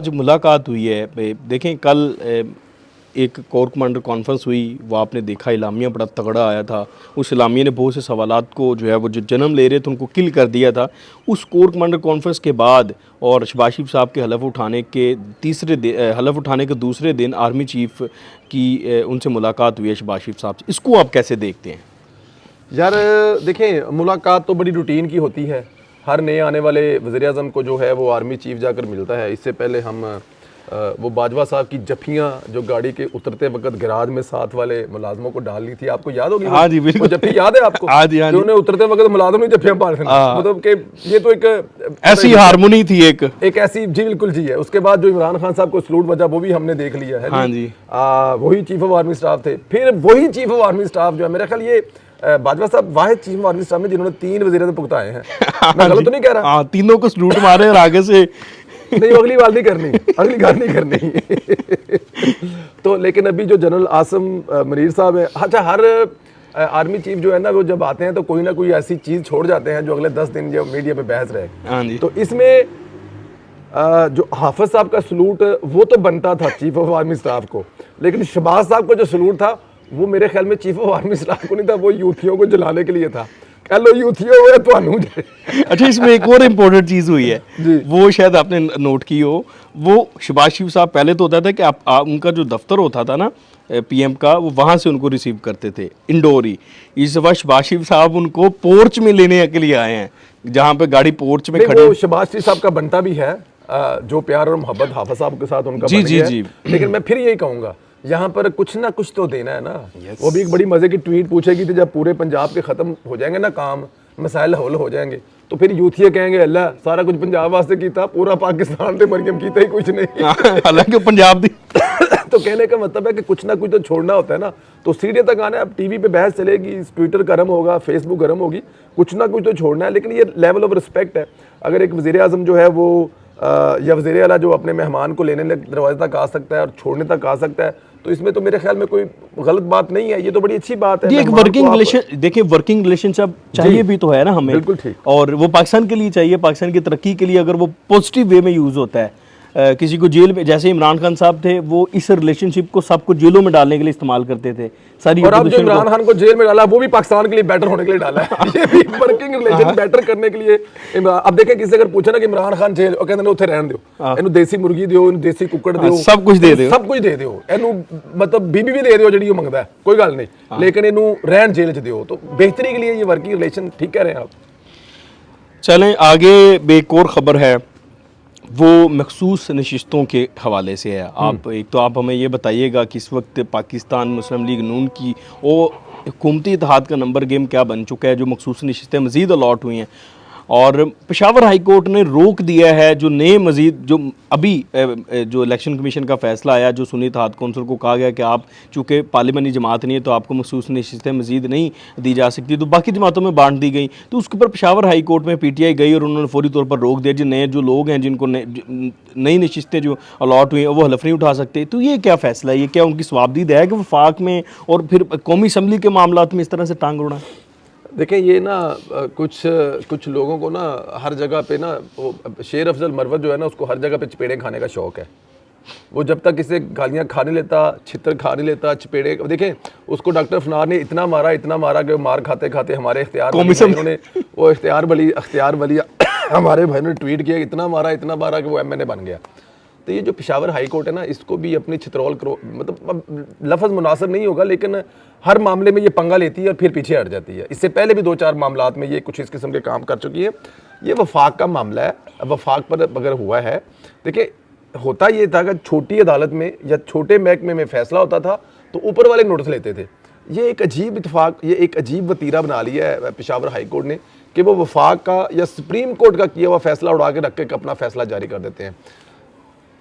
जो मुलाकात हुई है देखें कल एक कोर कमांडर कॉन्फ्रेंस हुई, वो आपने देखा इलामिया बड़ा तगड़ा आया था। उस इलामिया ने बहुत से सवालात को जो है वो जो जन्म ले रहे थे उनको किल कर दिया था। उस कोर कमांडर कॉन्फ्रेंस के बाद और शहबाज शरीफ साहब के हलफ उठाने के दूसरे दिन आर्मी चीफ की उनसे मुलाकात हुई है शहबाज शरीफ साहब से। इसको आप कैसे देखते हैं? यार देखें, मुलाकात तो बड़ी रूटीन की होती है। हर नए आने वाले वज़ीर-ए-आज़म को जो है वो आर्मी चीफ जाकर मिलता है। इससे पहले हम वो बाजवा साहब की जफ्फियाँ जो गाड़ी के उतरते वक्त गैराज में साथ वाले मुलाजमों को डाल ली थी, आपको याद होगी? हाँ जी बिल्कुल। वो जफ्फी याद है आपको? हाँ जी, हाँ जी। उन्हें उतरते वक्त मुलाजम ने जफ्फियाँ पाल दी। मतलब कि ये तो एक ऐसी हारमोनी थी एक ऐसी जी बिल्कुल जी है। उसके बाद जो इमरान खान साहब को सलूट बजा वो भी हमने देख लिया है। हाँ जी। वही चीफ ऑफ आर्मी स्टाफ थे। फिर वही चीफ ऑफ आर्मी स्टाफ जो है, मेरा ख्याल ये बाजवा साहब वाहिद चीफ ऑफ आर्मी स्टाफ में जिन्होंने 3 वज़ीर भुगताए हैं। मैं गलत तो नहीं कह रहा? हाँ, तीनों को सलूट मारे और आगे से नहीं, अगली बार नहीं करनी, अगली बार नहीं करनी। तो लेकिन अभी जो जनरल आसिम मनीर साहब है, अच्छा हर आर्मी चीफ जो है ना वो जब आते हैं तो कोई ना कोई ऐसी चीज़ छोड़ जाते हैं जो अगले 10 दिन जो मीडिया पे बहस रहे। हाँ जी। तो इसमें जो हाफिज साहब का सलूट वो तो बनता था चीफ ऑफ आर्मी स्टाफ को, लेकिन शहबाज साहब का जो सलूट था वो मेरे ख्याल में चीफ ऑफ आर्मी स्टाफ को नहीं था, वो यूथियों को जलाने के लिए था। कह लो यूथियों तो अच्छा, इसमें एक और इम्पोर्टेंट चीज़ हुई है, वो शायद आपने नोट की हो। वो शहबाज शरीफ साहब पहले तो होता था कि उनका जो दफ्तर होता था ना पीएम का, वो वहाँ से उनको रिसीव करते थे इंडोर ही। इस दफ़ा शहबाज शरीफ साहब उनको पोर्च में लेने के लिए आए हैं, जहाँ पे गाड़ी पोर्च में खड़ी। शहबाज शरीफ साहब का बनता भी है जो प्यार और मोहब्बत हाफिज साहब के साथ उनका जी बन जी गया जी। है। लेकिन मैं फिर यही कहूँगा, यहाँ पर कुछ ना कुछ तो देना है ना। वो भी एक बड़ी मजे की ट्वीट पूछेगी थी, जब पूरे पंजाब के खत्म हो जाएंगे ना काम, मसाइल हल हो जाएंगे, तो फिर यूथिया कहेंगे अल्लाह सारा कुछ पंजाब वास्ते कीता, पूरा पाकिस्तान ते मरियम कीता ही कुछ नहीं। हालांकि पंजाब दी तो कहने का मतलब है कि कुछ ना कुछ तो छोड़ना होता है ना। तो सीढ़ी तक आना है, अब टीवी पे बहस चलेगी, ट्विटर गर्म होगा, फेसबुक गर्म होगी, कुछ ना कुछ तो छोड़ना है। लेकिन ये लेवल ऑफ रिस्पेक्ट है। अगर एक वज़ीर आज़म जो है वो या वज़ीर आला जो अपने मेहमान को लेने दरवाजे तक आ सकता है और छोड़ने तक आ सकता है, तो इसमें तो मेरे ख्याल में कोई गलत बात नहीं है। ये तो बड़ी अच्छी बात है। एक वर्किंग रिलेशन, देखिए वर्किंग रिलेशनशिप चाहिए भी तो है ना हमें। बिल्कुल ठीक। और वो पाकिस्तान के लिए चाहिए, पाकिस्तान की तरक्की के लिए, अगर वो पॉजिटिव वे में यूज़ होता है। किसी को जेल में, जैसे इमरान खान साहब थे, वो इस रिलेशनशिप को सबको जेलों में डालने के लिए इस्तेमाल करते थे सारी। और अब जो इमरान खान को जेल में डाला वो भी पाकिस्तान के लिए बेटर होने के लिए डाला है। ये भी वर्किंग रिलेशन बेटर करने के लिए। अब देखें, किसी अगर पूछे ना कि इमरान खान जेल, और कहते हैं उथे रहने दो, इन्हों देसी मुर्गी दियो, इन्हों देसी कुकड़ दियो, सब कुछ दे दियो, सब कुछ दे दियो, इन्हों मतलब बीबी भी दे दियो जिहड़ी मंगदा है, कोई गल नहीं, लेकिन इन्हों रहन जेल च दियो। तो बेहतरी के लिए ये वर्किंग रिलेशन ठीक कह रहे हैं आप। चलें आगे, एक और ख़बर है, वो मखसूस नशिस्तों के हवाले से है। आप एक तो आप हमें ये बताइएगा कि इस वक्त पाकिस्तान मुस्लिम लीग नून की वो हुकूमती इत्तेहाद का नंबर गेम क्या बन चुका है, जो मखसूस नशिस्तें मज़ीद अलॉट हुई हैं। और पेशावर हाई कोर्ट ने रोक दिया है जो नए मज़ीद, जो अभी जो इलेक्शन कमीशन का फ़ैसला आया, जो सुन्नी इत्तेहाद कौंसिल को कहा गया कि आप चूँकि पार्लियामानी जमात नहीं है तो आपको मखसूस नशिस्तें मज़ीद नहीं दी जा सकती, तो बाकी जमातों में बांट दी गई। तो उसके ऊपर पेशावर हाई कोर्ट में PTI गई और उन्होंने फौरी तौर पर रोक दिया। जो नए जो लोग हैं जिनको नई नशिस्तें जो अलॉट हुई हैं वो हलफ नहीं उठा सकते। तो ये क्या फ़ैसला है? ये क्या उनकी सवाबदीद है कि वफाक में और फिर कौमी असम्बली के मामलात में इस तरह से टांग उड़ा? देखें, ये ना कुछ लोगों को ना हर जगह पे ना वो शेर अफजल मरवत जो है ना, उसको हर जगह पे चपेड़े खाने का शौक है। वो जब तक इसे गालियाँ खा नहीं लेता, छितर खा नहीं लेता, चपेड़े। देखें, उसको डॉक्टर अफनार ने इतना मारा कि मार खाते खाते हमारे उन्होंने वो अख्तियार वली हमारे भाई ने ट्वीट किया, इतना मारा कि वो MNA बन गया। तो ये जो पेशावर हाई कोर्ट है ना, इसको भी अपनी छितरौल करो, मतलब लफ्ज़ मुनासिब नहीं होगा, लेकिन हर मामले में ये पंगा लेती है और फिर पीछे हट जाती है। इससे पहले भी 2-4 मामलात में ये कुछ इस किस्म के काम कर चुकी है। ये वफाक का मामला है। वफाक पर अगर हुआ है, देखिए होता ये था कि छोटी अदालत में या छोटे महकमे में फैसला होता था तो ऊपर वाले नोटिस लेते थे। ये एक अजीब इत्तेफाक, ये एक अजीब वतीरा बना लिया है पेशावर हाई कोर्ट ने कि वो वफाक का या सुप्रीम कोर्ट का किया हुआ फैसला उड़ा के रख के अपना फैसला जारी कर देते हैं।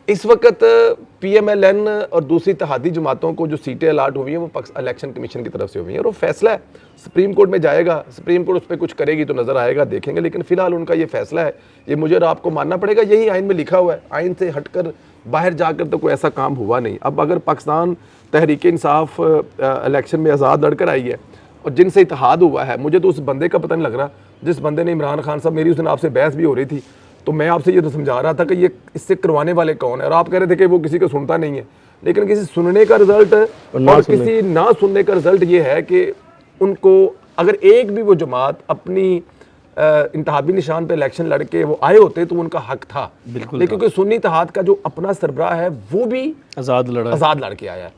इस वक्त PMLN और दूसरी इत्तेहादी जमातों को जो सीटें अलाट हुई हैं वो इलेक्शन कमीशन की तरफ से हुई हैं, और वो फैसला है सुप्रीम कोर्ट में जाएगा। सुप्रीम कोर्ट उस पर कुछ करेगी तो नज़र आएगा, देखेंगे। लेकिन फ़िलहाल उनका ये फैसला है, ये मुझे और आपको मानना पड़ेगा। यही आइन में लिखा हुआ है, आइन से हटकर बाहर जाकर तो कोई ऐसा काम हुआ नहीं। अब अगर पाकिस्तान तहरीक इंसाफ इलेक्शन में आज़ाद लड़कर आई है और जिनसे इत्तेहाद हुआ है, मुझे तो उस बंदे का पता नहीं लग रहा जिस बंदे ने इमरान खान साहब, मेरी उस दिन आपसे बहस भी हो रही थी, तो मैं आपसे ये तो समझा रहा था कि ये इससे करवाने वाले कौन है, और आप कह रहे थे कि वो किसी को सुनता नहीं है, लेकिन किसी सुनने का रिजल्ट और किसी ना सुनने का रिजल्ट ये है कि उनको अगर एक भी वो जमात अपनी इंतहाबी निशान पे इलेक्शन लड़के वो आए होते तो उनका हक था, बिल्कुल, लेकिन क्योंकि सुन्नी इत्तेहाद का जो अपना सरबराह है वो भी आज़ाद लड़ के आया है,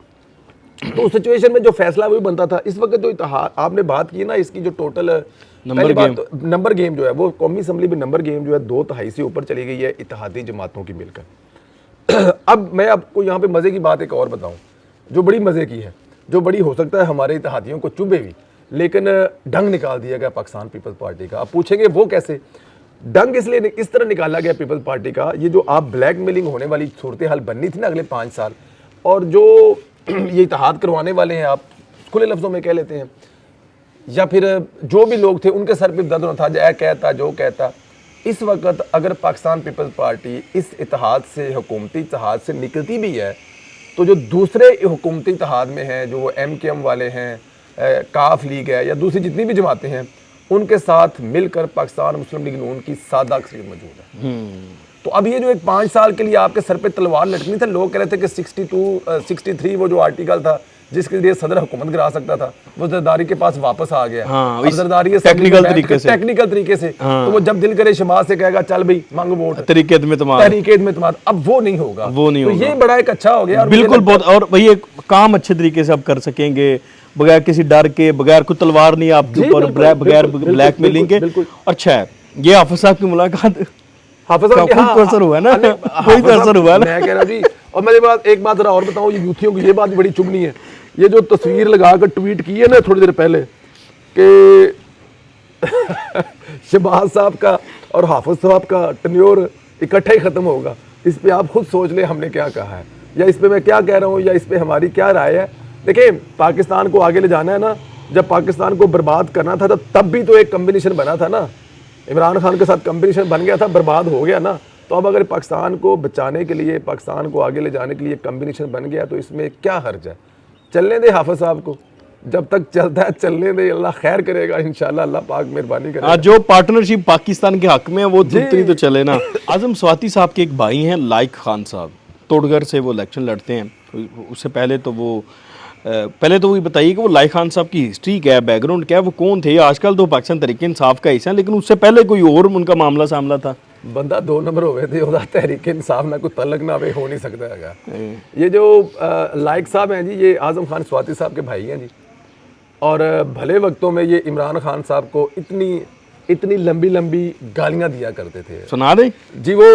तो उस सिचुएशन में जो फैसला वही बनता था। इस वक्त जो इत्तेहाद आपने बात की ना, इसकी जो टोटल नंबर गेम जो है वो कौमी असम्बली में नंबर गेम जो है 2/3 से ऊपर चली गई है इत्तेहादी जमातों की मिलकर। अब मैं आपको यहाँ पे मज़े की बात एक और बताऊँ जो बड़ी मज़े की है, जो बड़ी हो सकता है हमारे इत्तेहादियों को चुभे भी, लेकिन ढंग निकाल दिया गया पाकिस्तान पीपल्स पार्टी का। आप पूछेंगे वो कैसे? ढंग इसलिए इस तरह निकाला गया पीपल्स पार्टी का, ये जो आप ब्लैकमेलिंग होने वाली सूरत हाल बननी थी ना अगले 5 साल, और जो ये इत्तेहाद करवाने वाले हैं, आप खुले लफ्ज़ों में कह लेते हैं, या फिर जो भी लोग थे उनके सर पे दर्द था, जय कहता जो कहता। इस वक्त अगर पाकिस्तान पीपल्स पार्टी इस इत्तेहाद से, हुकूमती इत्तेहाद से निकलती भी है, तो जो दूसरे हुकूमती इत्तेहाद में हैं, जो वो MKM वाले हैं, काफ लीग है या दूसरी जितनी भी जमातें हैं, उनके साथ मिलकर पाकिस्तान मुस्लिम लीग नून की सादा अक्सरियत मौजूद है। तो अब ये जो एक 5 साल के लिए आपके सर पे तलवार लटकनी था, लोग कह रहे थे कि 63 वो जो आर्टिकल था जिसके लिए सदर हुकूमत गिरा सकता था, वो जरदारी के पास वापस आ गया। हाँ, अब जरदारी टेक्निकल तरीके से हाँ। तो वो जब दिल करे शमाज से कहेगा चल भाई मांगो वोट, तरीके में अब वो नहीं होगा, तो ये बड़ा एक अच्छा हो गया। बिल्कुल, बहुत, और वही एक काम अच्छे तरीके से आप कर सकेंगे बगैर किसी डर के, बगैर कोई तलवार नहीं आपके ऊपर, बगैर ब्लैकमेलिंग के। अच्छा है, ये हाफिज साहब की मुलाकात, हाफिज साहब कोई असर हुआ ना, कोई तो असर हुआ ना, मैं कह रहा जी। और मेरे बात एक बात जरा और बताऊं, ये यूथियों की ये बात बड़ी चुभनी है, ये जो तस्वीर लगाकर ट्वीट की है ना थोड़ी देर पहले कि शहबाज साहब का और हाफिज साहब का टेन्योर इकट्ठा ही खत्म होगा, इस पे आप खुद सोच ले हमने क्या कहा है, या इस पे मैं क्या कह रहा हूँ, या इस पे हमारी क्या राय है। देखिए, पाकिस्तान को आगे ले जाना है ना, जब पाकिस्तान को बर्बाद करना था तो तब भी तो एक कम्बिनेशन बना था ना, इमरान खान के साथ कम्बिनेशन बन गया था, बर्बाद हो गया ना। तो अब अगर पाकिस्तान को बचाने के लिए, पाकिस्तान को आगे ले जाने के लिए कम्बिनेशन बन गया, तो इसमें क्या हर्ज है? चलने दे हाफिज साहब को, जब तक चलता है चलने दे, अल्लाह खैर करेगा इंशाल्लाह, अल्लाह पाक मेहरबानी करेगा। जो पार्टनरशिप पाकिस्तान के हक में है वो दूसरी तो चले ना। आजम स्वाति साहब के एक भाई हैं लाइक खान साहब, तोड़गर से वो इलेक्शन लड़ते हैं। उससे पहले तो वो बताइए कि वो लाइक खान साहब की हिस्ट्री क्या है, बैकग्राउंड क्या है, वो कौन थे? आजकल तो पाकिस्तान तहरीक इंसाफ का हिस्सा है, लेकिन उससे पहले कोई और उनका मामला सामला था। बंदा 2 नंबर हो गए थे, तहरीक इंसाफ ना कोई तलक ना हो नहीं सकता है। ये जो लाइक साहब हैं जी, ये आजम खान स्वाति साहब के भाई हैं जी, और भले वक्तों में ये इमरान खान साहब को इतनी लंबी लंबी गालियां दिया करते थे। सुना दें जी, वो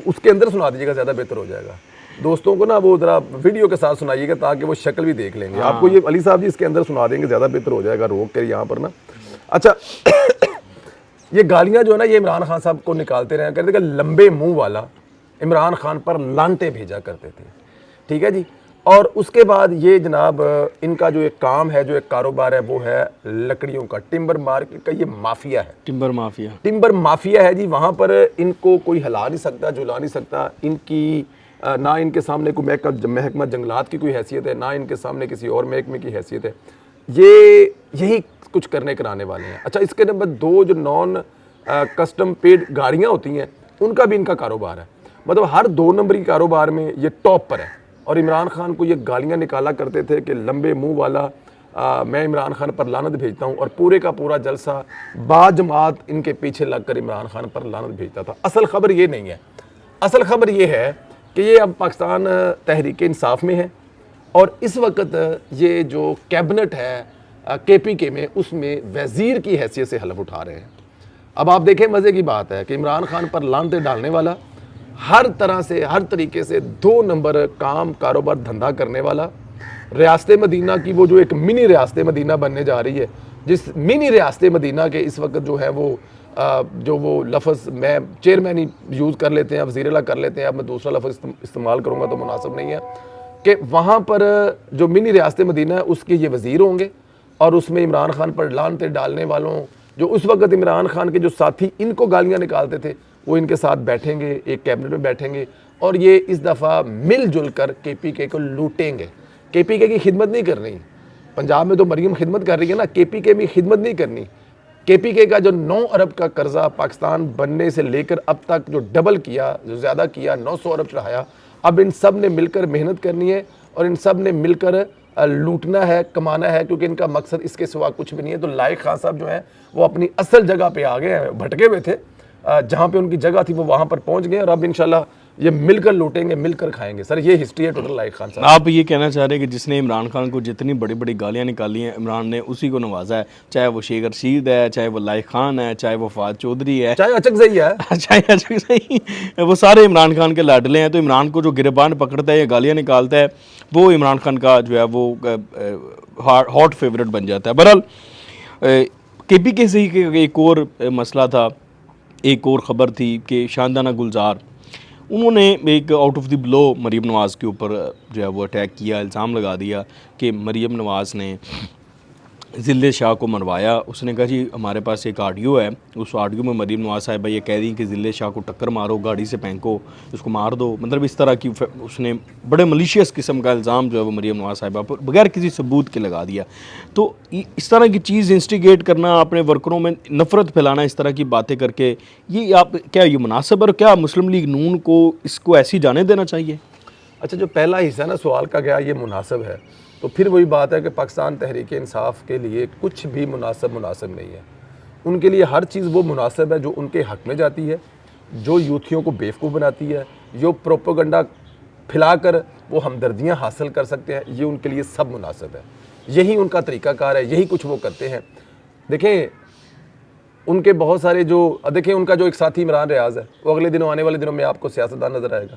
उसके अंदर सुना दीजिएगा, ज़्यादा बेहतर हो जाएगा। दोस्तों को ना वो ज़रा वीडियो के साथ सुनाइएगा ताकि वो शक्ल भी देख लेंगे। आपको ये अली साहब जी इसके अंदर सुना देंगे, ज़्यादा बेहतर हो जाएगा, रोक कर यहाँ पर ना। अच्छा ये गालियाँ जो है ना, ये इमरान खान साहब को निकालते रहे करते, लंबे मुंह वाला इमरान खान पर लानते भेजा करते थे, ठीक है जी। और उसके बाद ये जनाब इनका जो एक काम है, जो एक कारोबार है, वो है लकड़ियों का, टिम्बर मार्केट का ये माफिया है, टिम्बर माफिया है जी। वहाँ पर इनको कोई हिला नहीं सकता, झुला नहीं सकता। इनकी ना इनके सामने कोई महकमा जंगलात की कोई हैसियत है, ना इनके सामने किसी और महकमे की हैसियत है। ये यही कुछ करने कराने वाले हैं। अच्छा, इसके नंबर 2 जो नॉन कस्टम पेड गाड़ियाँ होती हैं, उनका भी इनका कारोबार है। मतलब हर 2 नंबरी कारोबार में ये टॉप पर है। और इमरान खान को ये गालियाँ निकाला करते थे कि लंबे मुंह वाला, मैं इमरान खान पर लानत भेजता हूँ, और पूरे का पूरा जलसा बाजमात इनके पीछे लगकर इमरान खान पर लानत भेजता था। असल खबर ये नहीं है, असल खबर ये है कि ये अब पाकिस्तान तहरीक इंसाफ में है, और इस वक्त ये जो कैबिनेट है KPK में, उसमें वज़ीर की हैसियत से हलफ उठा रहे हैं। अब आप देखें, मज़े की बात है कि इमरान खान पर लानते डालने वाला, हर तरह से, हर तरीके से 2 नंबर काम कारोबार धंधा करने वाला, रियासत मदीना की वो जो एक मिनी रियासत मदीना बनने जा रही है, जिस मिनी रियासत मदीना के इस वक्त जो है वो लफ्ज़ मैं चेयरमैन ही यूज़ कर लेते हैं, वज़ीर-ए-आला कर लेते हैं। अब मैं दूसरा लफ्ज़ इस्तेमाल करूँगा तो मुनासिब नहीं है कि वहाँ पर जो मिनी रियासत मदीना है उसके ये वज़ीर होंगे, और उसमें इमरान खान पर लानते डालने वालों, जो उस वक्त इमरान खान के जो साथी इनको गालियाँ निकालते थे, वो इनके साथ बैठेंगे, एक कैबिनेट में बैठेंगे, और ये इस दफ़ा मिलजुल कर KPK को लूटेंगे। KPK की खिदमत नहीं करनी, पंजाब में तो मरीम खिदमत कर रही है ना, KPK में खिदमत नहीं करनी। केपीके का जो 9 अरब का कर्जा पाकिस्तान बनने से लेकर अब तक जो डबल किया, जो ज़्यादा किया, 900 अरब चढ़ाया, अब इन सब ने मिलकर मेहनत करनी है और इन सब ने मिलकर लूटना है, कमाना है, क्योंकि इनका मकसद इसके सिवा कुछ भी नहीं है। तो लायक खान साहब जो हैं वो अपनी असल जगह पे आ गए हैं, भटके हुए थे, जहाँ पे उनकी जगह थी वो वहाँ पर पहुँच गए और अब इंशाल्लाह ये मिलकर लूटेंगे, मिलकर खाएंगे। सर ये हिस्ट्री है टोटल लायक खान साहब। आप ये कहना चाह रहे हैं कि जिसने इमरान खान को जितनी बड़ी बड़ी गालियाँ निकाली हैं, इमरान ने उसी को नवाजा है, चाहे वो शेख रशीद है, चाहे वो लायक खान है, चाहे वो फवाद चौधरी है, चाहे अचकज़ई है, चाहे सही, वो सारे इमरान खान के लाडले हैं। तो इमरान को जो गिरबान पकड़ता है या गालियाँ निकालता है, वो इमरान खान का जो है वो हॉट फेवरेट बन जाता है। बहरहाल केपीके से ही एक और मसला था, एक और ख़बर थी कि शानदाना गुलजार, उन्होंने एक out of the blue Maryam Nawaz के ऊपर जो है वो अटैक किया, इल्ज़ाम लगा दिया कि मरीम नवाज़ ने ज़िले शाह को मरवाया। उसने कहा जी हमारे पास एक ऑडियो है, उस ऑडियो में मरीम नवाज़ साहिबा ये कह रही हैं कि ज़िले शाह को टक्कर मारो, गाड़ी से फेंको, उसको मार दो, मतलब इस तरह की उसने बड़े मलिशियस किस्म का इल्ज़ाम जो है वो मरीम नवाज़ साहिबा पर बगैर किसी सबूत के लगा दिया। तो इस तरह की चीज़ इंस्टिगेट करना, अपने वर्करों में नफ़रत फैलाना, इस तरह की बातें करके, ये आप क्या ये मुनासिब है और क्या मुस्लिम लीग नून को इसको ऐसी जाने देना चाहिए? अच्छा, जो पहला हिस्सा ना सवाल का क्या ये मुनासिब है, तो फिर वही बात है कि पाकिस्तान तहरीक इंसाफ के लिए कुछ भी मुनासिब नहीं है। उनके लिए हर चीज़ वो मुनासिब है जो उनके हक़ में जाती है, जो यूथियों को बेवकूफ़ बनाती है, जो प्रोपेगेंडा फैलाकर वो हमदर्दियाँ हासिल कर सकते हैं, ये उनके लिए सब मुनासिब है। यही उनका तरीक़ाकार है, यही कुछ वो करते हैं। देखें उनके बहुत सारे जो देखें उनका जो एक साथी इमरान रियाज है, वो अगले दिनों आने वाले दिनों में आपको सियासतदान नजर आएगा।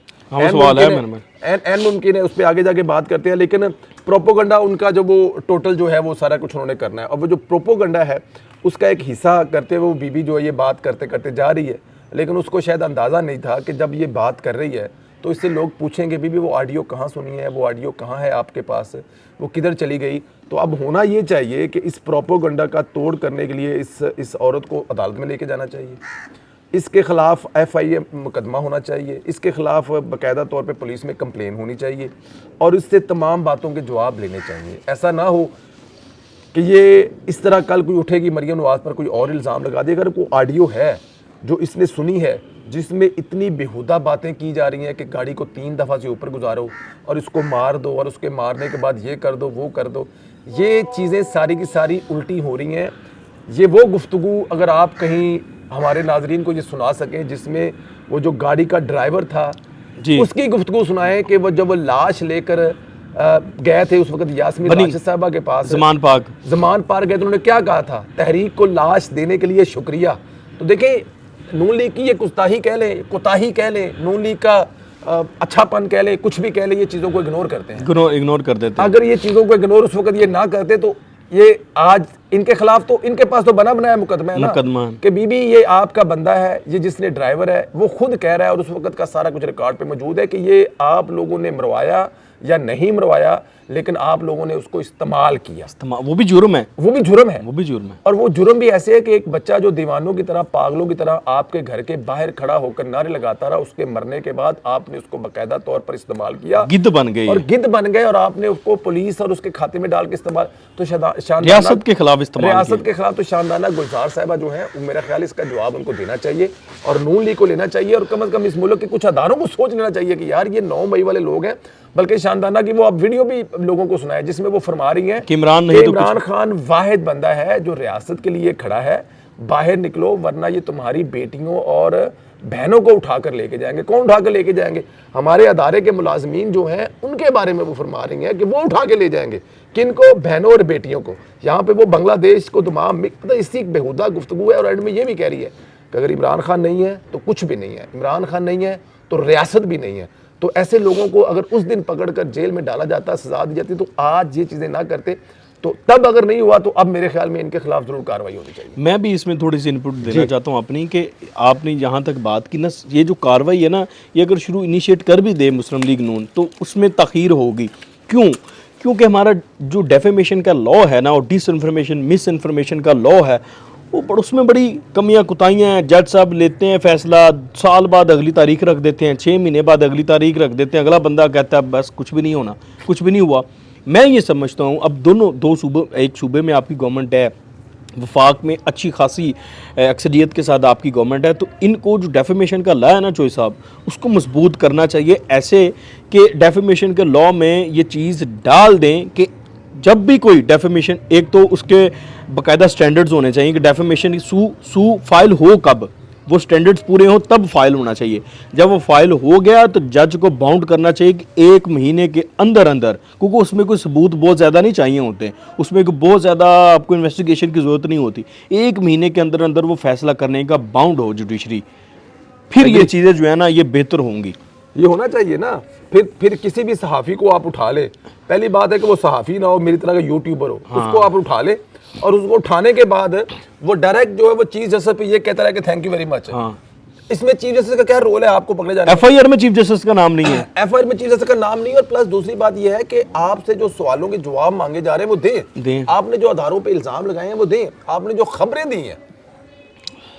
एन मुमकिन है, उस पर आगे जाके बात करते हैं, लेकिन प्रोपोगंडा उनका जो वो टोटल जो है वो सारा कुछ उन्होंने करना है। और वो जो प्रोपोगंडा है उसका एक हिस्सा करते हुए वो बीबी जो है ये बात करते करते जा रही है, लेकिन उसको शायद अंदाज़ा नहीं था कि जब ये बात कर रही है तो इससे लोग पूछेंगे बीबी वो ऑडियो कहाँ सुनी है, वो ऑडियो कहाँ है आपके पास, वो किधर चली गई। तो अब होना ये चाहिए कि इस प्रोपोगंडा का तोड़ करने के लिए इस औरत को अदालत में लेके जाना चाहिए, इसके ख़िलाफ़ FIA मुकदमा होना चाहिए, इसके ख़िलाफ़ बाकायदा तौर पे पुलिस में कंप्लेन होनी चाहिए और इससे तमाम बातों के जवाब लेने चाहिए। ऐसा ना हो कि ये इस तरह कल कोई उठेगी मरीम नवाज़ पर कोई और इल्ज़ाम लगा दे। अगर कोई ऑडियो है जो इसने सुनी है जिसमें इतनी बेहुदा बातें की जा रही हैं कि गाड़ी को 3 दफ़ा से ऊपर गुजारो और इसको मार दो और उसके मारने के बाद ये कर दो वो कर दो, ये चीज़ें सारी की सारी उल्टी हो रही हैं। ये वो गुफ्तगू अगर आप कहीं हमारे नाजरीन को ये सुना सकें जिसमें वो जो गाड़ी का ड्राइवर था जी, उसकी गुफ्तगू सुनाएं कि वो जब वो लाश लेकर गए थे उस वक्त यास्मीन राशिद साहबा के पास ज़मान पार्क गए तो उन्होंने क्या कहा था, तहरीक को लाश देने के लिए शुक्रिया। तो देखें नून लीग की ये कोताही कह लें, नून लीग का अच्छापन कह लें, कुछ भी कह लें, ये चीज़ों को इग्नोर करते हैं, इग्नोर कर देते हैं। अगर ये चीज़ों को इग्नोर उस वक्त ये ना करते तो ये आज इनके खिलाफ तो इनके पास तो बना बनाया मुकदमा है ना कि बीबी ये आपका बंदा है, ये जिसने ड्राइवर है वो खुद कह रहा है और उस वक्त का सारा कुछ रिकॉर्ड पे मौजूद है कि ये आप लोगों ने मरवाया या नहीं मरवाया, लेकिन आप लोगों ने उसको इस्तेमाल किया। वो भी जुर्म है, और वो जुर्म भी ऐसे है कि एक बच्चा जो दीवानों की तरह, पागलों की तरह आपके घर के बाहर खड़ा होकर नारे लगाता रहा, उसके मरने के बाद आपने उसको बाकायदा तौर पर इस्तेमाल किया, गिद्ध बन गए और आपने उसको पुलिस और उसके खाते में डाल के इस्तेमाल, तो रियासत के खिलाफ तो शानदाना गुलजार साहिबा जो है, मेरा ख्याल इसका जवाब उनको देना चाहिए और नून लीग को लेना चाहिए और कम से कम इस मुल्क के कुछ अदारों को सोच लेना चाहिए कि यार ये 9 मई वाले लोग हैं। बल्कि शानदाना की वो अब वीडियो भी लोगों को सुनाए जिसमें वो फरमा रही हैं कि इमरान खान वाहिद बंदा है जो रियासत के लिए खड़ा है, बाहर निकलो वरना ये तुम्हारी बेटियों और बहनों को उठा कर लेके जाएंगे। कौन उठा कर लेके जाएंगे? हमारे अदारे के मुलाजमीन जो हैं उनके बारे में वो फरमा रही हैं कि वो उठा के ले जाएंगे। किनको? बहनों और बेटियों को। यहाँ पे वो बांग्लादेश को तमाम इसी बेहुदा गुफ्तगू है और एंड में ये भी कह रही है कि अगर इमरान खान नहीं है तो कुछ भी नहीं है, इमरान खान नहीं है तो रियासत भी नहीं है। तो ऐसे लोगों को अगर उस दिन पकड़कर जेल में डाला जाता, सजा दी जाती, तो आज ये चीज़ें ना करते। तो तब अगर नहीं हुआ तो अब मेरे ख्याल में इनके खिलाफ जरूर कार्रवाई होनी चाहिए। मैं भी इसमें थोड़ी सी इनपुट देना चाहता हूँ अपनी कि आपने जहाँ तक बात की ना, ये जो कार्रवाई है ना, ये अगर शुरू इनिशिएट कर भी दे मुस्लिम लीग नून तो उसमें तखीर होगी। क्योंकि हमारा जो डेफेमेशन का लॉ है ना और डिसइंफॉर्मेशन मिस इन्फॉर्मेशन का लॉ है वो उसमें बड़ी कमियां कुताहियाँ हैं। जज साहब लेते हैं फैसला, साल बाद अगली तारीख रख देते हैं, 6 महीने बाद अगली तारीख रख देते हैं, अगला बंदा कहता है बस कुछ भी नहीं होना, कुछ भी नहीं हुआ। मैं ये समझता हूँ अब दो सूबे, एक सूबे में आपकी गवर्नमेंट है, वफाक में अच्छी खासी अक्सरियत के साथ आपकी गवर्नमेंट है, तो इनको जो डेफेमेशन का लॉ है ना चोई साहब, उसको मजबूत करना चाहिए ऐसे कि डेफेमेशन के लॉ में ये चीज़ डाल दें कि जब भी कोई डेफेमेशन, एक तो उसके बाकायदा स्टैंडर्ड्स होने चाहिए कि डेफेमेशन सू फाइल हो कब, वो स्टैंडर्ड्स पूरे हों तब फाइल होना चाहिए। जब वो फाइल हो गया तो जज को बाउंड करना चाहिए कि 1 महीने के अंदर अंदर, क्योंकि उसमें कोई सबूत बहुत ज़्यादा नहीं चाहिए होते, उसमें कोई बहुत ज़्यादा आपको इन्वेस्टिगेशन की ज़रूरत नहीं होती, 1 महीने के अंदर अंदर वो फैसला करने का बाउंड हो जुडिशरी, फिर ये चीज़ें जो है ना ये बेहतर होंगी। ये होना चाहिए ना। फिर किसी भी सहाफ़ी को आप उठा ले, पहली बात है कि वो सहाफ़ी ना हो, मेरी तरह का यूट्यूबर हो, उसको आप उठा ले और उसको उठाने के बाद वो डायरेक्ट जो है वो चीफ जस्टिस पे ये कहता है कि थैंक यू वेरी मच। इसमें चीफ जस्टिस का क्या रोल है आपको पकड़े जाने? एफआईआर में चीफ जस्टिस का नाम नहीं है, एफआईआर में चीफ जस्टिस का नाम नहीं है। और प्लस दूसरी बात यह है कि आपसे जो सवालों के जवाब मांगे जा रहे हैं वो दें। आपने जो आधारों पे इल्जाम लगाए हैं वो दें। आपने जो खबरें दी हैं,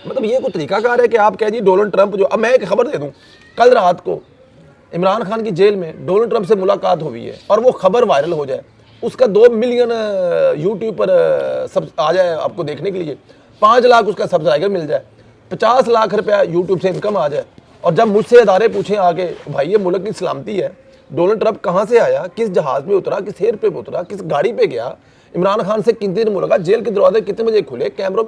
मतलब ये कोई तरीकाकार है कि आप कह जी डोनाल्ड ट्रंप जो, अब मैं एक खबर दे दूं, कल रात को इमरान खान की जेल में डोनाल्ड ट्रंप से मुलाकात हुई है और वो खबर वायरल हो जाए, उसका 2 मिलियन यूट्यूब पर सब आ जाए आपको देखने के लिए, 5 लाख उसका सब्सक्राइबर मिल जाए, 50 लाख रुपया यूट्यूब से इनकम आ जाए, और जब मुझसे अदारे पूछें आगे भाई ये मुल्क की सलामती है, डोनाल्ड ट्रंप कहाँ से आया, किस जहाज में उतरा, किस एयरपोर्ट पे उतरा, किस गाड़ी पे गया, इमरान खान से कितने दिन मुलाकात, जेल के दरवाजे कितने बजे खुले, कैमरों